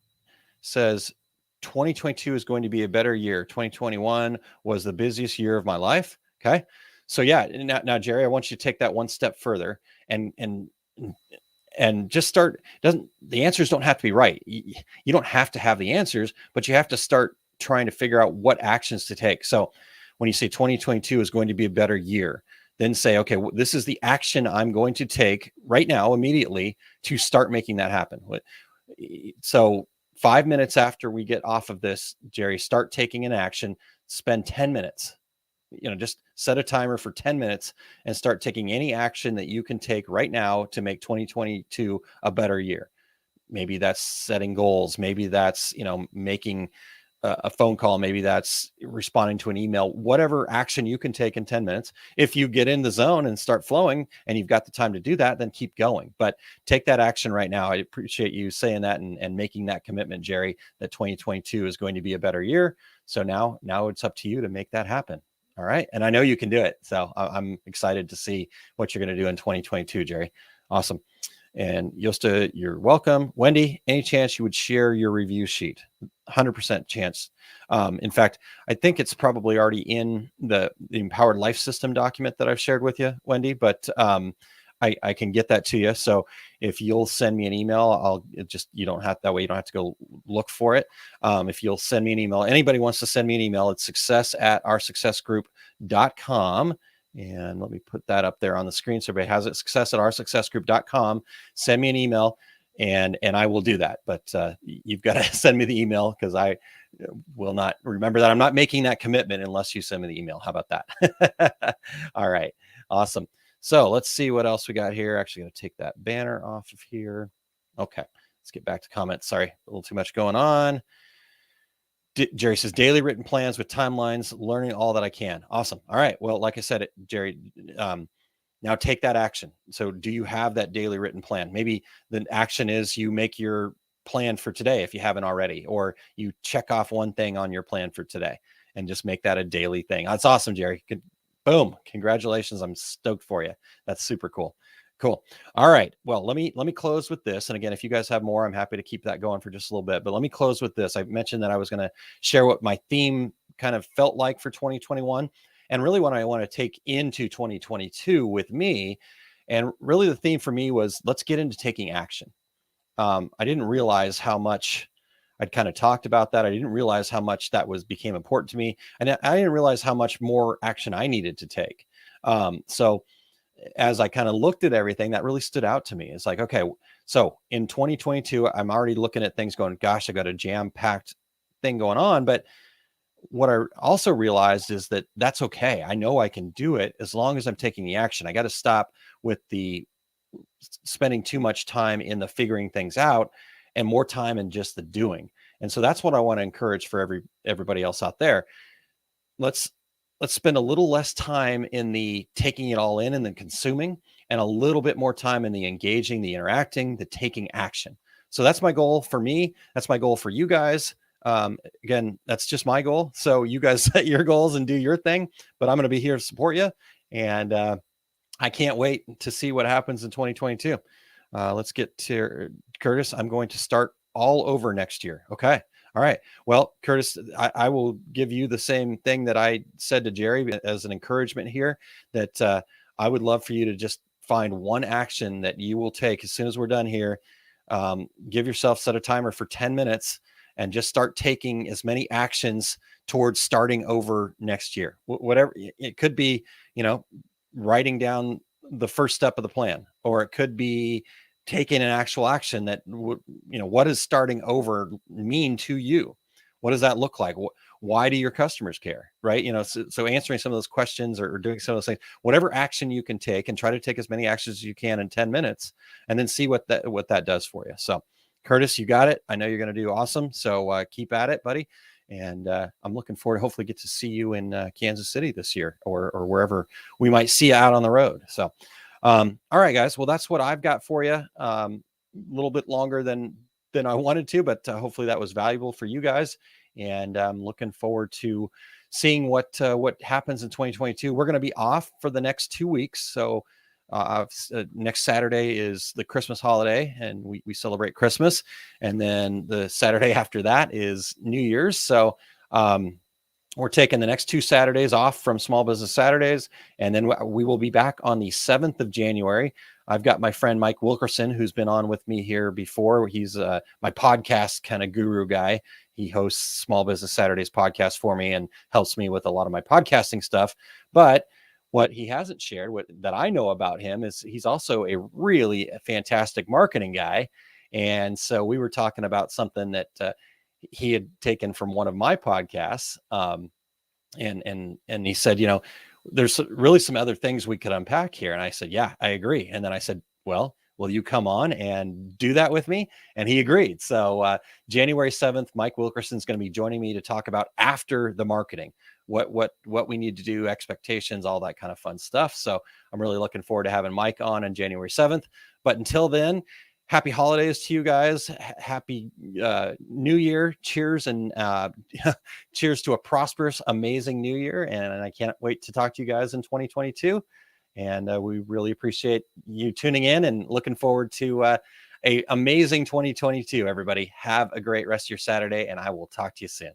says, 2022 is going to be a better year. 2021 was the busiest year of my life. Okay. So yeah, now Jerry, I want you to take that one step further and just start. The answers don't have to be right. You don't have to have the answers, but you have to start trying to figure out what actions to take. So when you say 2022 is going to be a better year, then say, okay, this is the action I'm going to take right now, immediately, to start making that happen. So 5 minutes after we get off of this, Jerry, start taking an action, spend 10 minutes, just set a timer for 10 minutes and start taking any action that you can take right now to make 2022 a better year. Maybe that's setting goals. Maybe that's, making a phone call. Maybe that's responding to an email, whatever action you can take in 10 minutes. If you get in the zone and start flowing and you've got the time to do that, then keep going, but take that action right now. I appreciate you saying that and making that commitment, Jerry, that 2022 is going to be a better year. So now it's up to you to make that happen. All right. And I know you can do it. So I'm excited to see what you're going to do in 2022, Jerry. Awesome. And Yosta, you're welcome. Wendy, any chance you would share your review sheet? 100% chance. In fact, I think it's probably already in the Empowered Life System document that I've shared with you, Wendy, but I can get that to you. So if you'll send me an email, you don't have to go look for it. If you'll send me an email, anybody wants to send me an email, it's success@oursuccessgroup.com. And let me put that up there on the screen so everybody has it. success@oursuccessgroup.com. Send me an email and I will do that. But you've got to send me the email, because I will not remember that. I'm not making that commitment unless you send me the email. How about that? All right. Awesome. So let's see what else we got here. Actually going to take that banner off of here. Okay. Let's get back to comments. Sorry, a little too much going on. Jerry says, daily written plans with timelines, learning all that I can. Awesome. All right. Well, like I said, Jerry, now take that action. So do you have that daily written plan? Maybe the action is you make your plan for today if you haven't already, or you check off one thing on your plan for today and just make that a daily thing. That's awesome, Jerry. Boom. Congratulations. I'm stoked for you. That's super cool. Cool. All right. Well, let me close with this. And again, if you guys have more, I'm happy to keep that going for just a little bit, but let me close with this. I mentioned that I was going to share what my theme kind of felt like for 2021, and really what I want to take into 2022 with me. And really the theme for me was, let's get into taking action. I didn't realize how much I'd kind of talked about that. I didn't realize how much that became important to me. And I didn't realize how much more action I needed to take. So as I kind of looked at everything, that really stood out to me. It's like, okay, so in 2022, I'm already looking at things going, gosh, I got a jam-packed thing going on. But what I also realized is that that's okay. I know I can do it as long as I'm taking the action. I got to stop with the spending too much time in the figuring things out and more time in just the doing. And so that's what I want to encourage for everybody else out there. Let's spend a little less time in the taking it all in and then consuming, and a little bit more time in the engaging, the interacting, the taking action. So that's my goal for me. That's my goal for you guys. Again, that's just my goal. So you guys set your goals and do your thing, but I'm going to be here to support you. And I can't wait to see what happens in 2022. Let's get to Curtis. I'm going to start all over next year. Okay. All right. Well, Curtis, I will give you the same thing that I said to Jerry as an encouragement here, that I would love for you to just find one action that you will take as soon as we're done here. Give yourself, set a timer for 10 minutes and just start taking as many actions towards starting over next year. Whatever it could be, writing down the first step of the plan, or it could be taking an actual action that what does starting over mean to you? What does that look like? why do your customers care, right? So answering some of those questions or doing some of those things, whatever action you can take, and try to take as many actions as you can in 10 minutes, and then see what that does for you. So Curtis, you got it. I know you're going to do awesome. So keep at it, buddy. And I'm looking forward to hopefully get to see you in Kansas City this year, or wherever we might see you out on the road. So, all right, guys. Well, that's what I've got for you. A little bit longer than I wanted to, but hopefully that was valuable for you guys. And I'm looking forward to seeing what happens in 2022. We're going to be off for the next 2 weeks. So next Saturday is the Christmas holiday, and we celebrate Christmas. And then the Saturday after that is New Year's. So we're taking the next 2 Saturdays off from Small Business Saturdays. And then we will be back on the 7th of January. I've got my friend Mike Wilkerson, who's been on with me here before. He's my podcast kind of guru guy. He hosts Small Business Saturdays podcast for me and helps me with a lot of my podcasting stuff. But what he hasn't shared, that I know about him, is he's also a really fantastic marketing guy. And so we were talking about something that he had taken from one of my podcasts. And he said, there's really some other things we could unpack here. And I said, yeah, I agree. And then I said, well, will you come on and do that with me? And he agreed. So January 7th, Mike Wilkerson is going to be joining me to talk about after the marketing, what we need to do, expectations, all that kind of fun stuff. So I'm really looking forward to having Mike on January 7th. But until then, happy holidays to you guys. Happy New Year. Cheers, and cheers to a prosperous, amazing New Year. And I can't wait to talk to you guys in 2022. And we really appreciate you tuning in, and looking forward to a amazing 2022. Everybody have a great rest of your Saturday, and I will talk to you soon.